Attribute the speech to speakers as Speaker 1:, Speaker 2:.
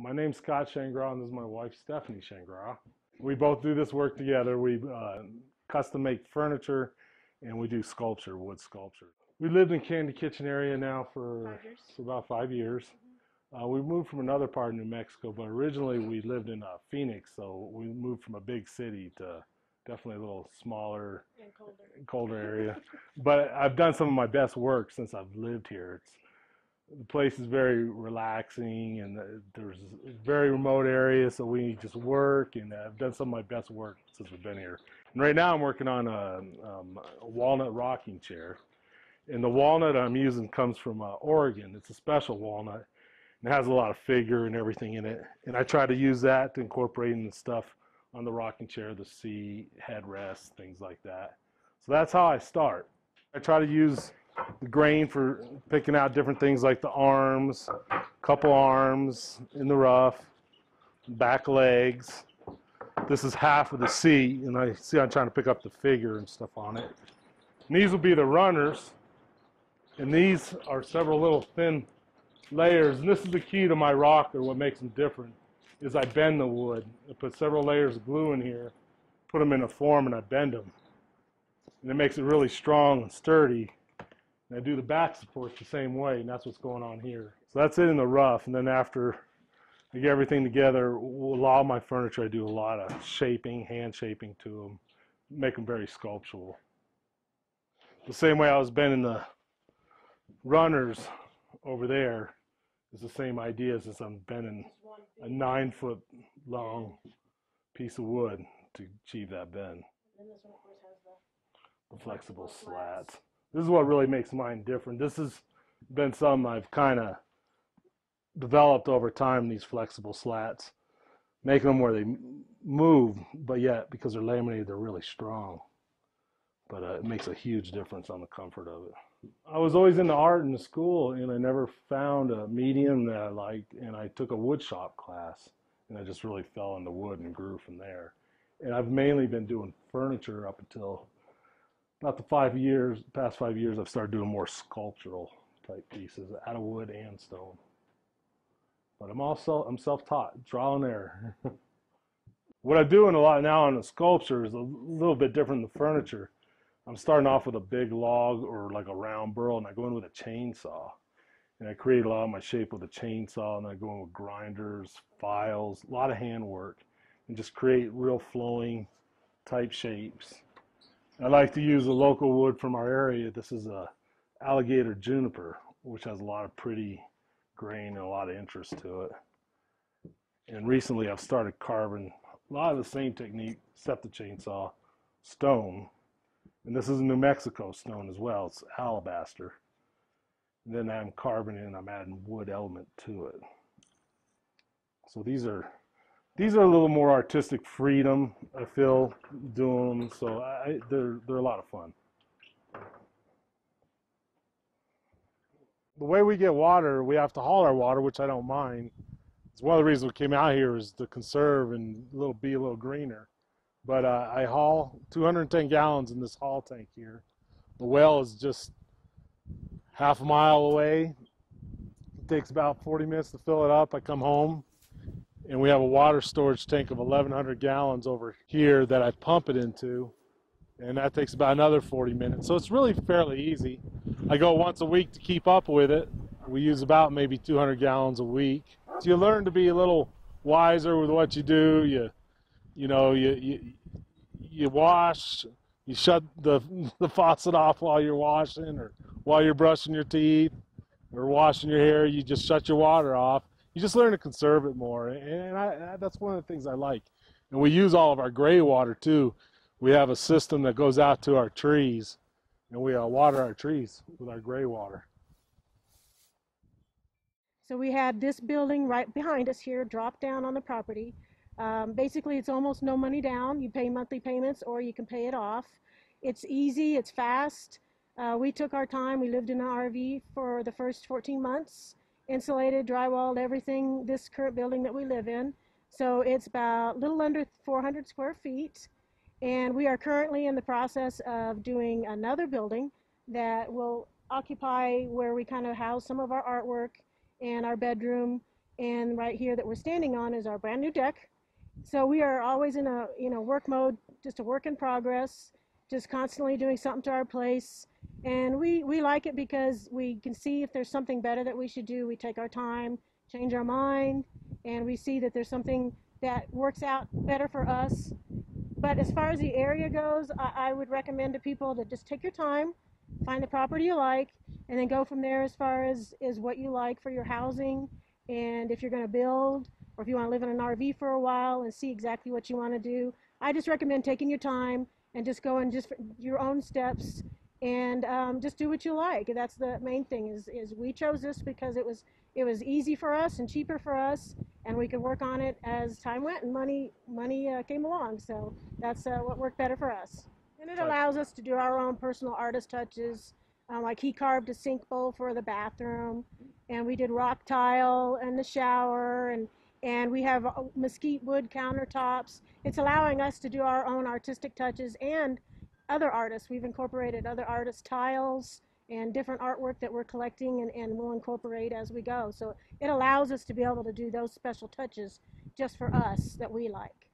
Speaker 1: My name's Scott Shangraw, and this is my wife, Stephanie Shangraw. We both do this work together. We custom make furniture, and we do sculpture, wood sculpture. We lived in Candy Kitchen area now for about 5 years. We moved from another part of New Mexico, but originally we lived in Phoenix, so we moved from a big city to definitely a little smaller and colder area. But I've done some of my best work since I've lived here. The place is very relaxing, and there's a very remote area, so we just work, and I've done some of my best work since we've been here. And right now I'm working on a walnut rocking chair, and the walnut I'm using comes from Oregon. It's a special walnut, and it has a lot of figure and everything in it, and I try to use that to incorporate in the stuff on the rocking chair, the seat, headrest, things like that. So that's how I start. I try to use the grain for picking out different things like the arms, couple arms in the rough, back legs. This is half of the seat, and I see I'm trying to pick up the figure and stuff on it. And these will be the runners, and these are several little thin layers. And this is the key to my rocker. What makes them different is I bend the wood. I put several layers of glue in here, put them in a form, and I bend them. And it makes it really strong and sturdy. And I do the back supports the same way, and that's what's going on here. So that's it in the rough, and then after I get everything together, a lot of my furniture, I do a lot of shaping, hand shaping to them, make them very sculptural. The same way I was bending the runners over there is the same idea as I'm bending a 9-foot long piece of wood to achieve that bend.
Speaker 2: And this one, of course, has
Speaker 1: the flexible slats. This is what really makes mine different. This has been something I've kind of developed over time, these flexible slats, making them where they move, but yet because they're laminated, they're really strong. But it makes a huge difference on the comfort of it. I was always into art in school, and I never found a medium that I liked, and I took a wood shop class, and I just really fell into wood and grew from there. And I've mainly been doing furniture up until about the past 5 years, I've started doing more sculptural type pieces out of wood and stone. But I'm self-taught, trial and error. What I'm doing a lot now on the sculpture is a little bit different than the furniture. I'm starting off with a big log or like a round burl, and I go in with a chainsaw. And I create a lot of my shape with a chainsaw, and I go in with grinders, files, a lot of handwork, and just create real flowing type shapes. I like to use a local wood from our area. This is a alligator juniper, which has a lot of pretty grain and a lot of interest to it. And recently I've started carving a lot of the same technique, except the chainsaw, stone. And this is a New Mexico stone as well. It's alabaster. And then I'm carving it and I'm adding wood element to it. So these are a little more artistic freedom, I feel, doing them, so they're a lot of fun. The way we get water, we have to haul our water, which I don't mind. It's one of the reasons we came out here is to conserve and be a little greener. But I haul 210 gallons in this haul tank here. The well is just half a mile away. It takes about 40 minutes to fill it up. I come home, and we have a water storage tank of 1,100 gallons over here that I pump it into, and that takes about another 40 minutes. So it's really fairly easy. I go once a week to keep up with it. We use about maybe 200 gallons a week. So you learn to be a little wiser with what you do. You wash, you shut the faucet off while you're washing, or while you're brushing your teeth or washing your hair, you just shut your water off. You just learn to conserve it more, and that's one of the things I like. And we use all of our gray water too. We have a system that goes out to our trees, and we water our trees with our gray water.
Speaker 2: So we had this building right behind us here, drop down on the property. Basically, it's almost no money down. You pay monthly payments, or you can pay it off. It's easy, it's fast. We took our time. We lived in an RV for the first 14 months. Insulated, drywalled, everything, this current building that we live in. So it's about a little under 400 square feet. And we are currently in the process of doing another building that will occupy where we kind of house some of our artwork and our bedroom And right here that we're standing on is our brand new deck. So we are always in a work mode, just a work in progress, just constantly doing something to our place. And we like it because we can see if there's something better that we should do. We take our time, change our mind, and we see that there's something that works out better for us. But as far as the area goes, I would recommend to people to just take your time, find the property you like, and then go from there as far as what you like for your housing, and if you're going to build, or if you want to live in an RV for a while and see exactly what you want to do. I just recommend taking your time and just going just your own steps, and just do what you like. That's the main thing. Is we chose this because it was easy for us and cheaper for us, and we could work on it as time went and money came along. So that's what worked better for us. And it
Speaker 1: Right.
Speaker 2: allows us to do our own personal artist touches. Like he carved a sink bowl for the bathroom, and we did rock tile in the shower, and we have mesquite wood countertops. It's allowing us to do our own artistic touches, and other artists. We've incorporated other artists' tiles and different artwork that we're collecting, and we'll incorporate as we go. So it allows us to be able to do those special touches just for us that we like.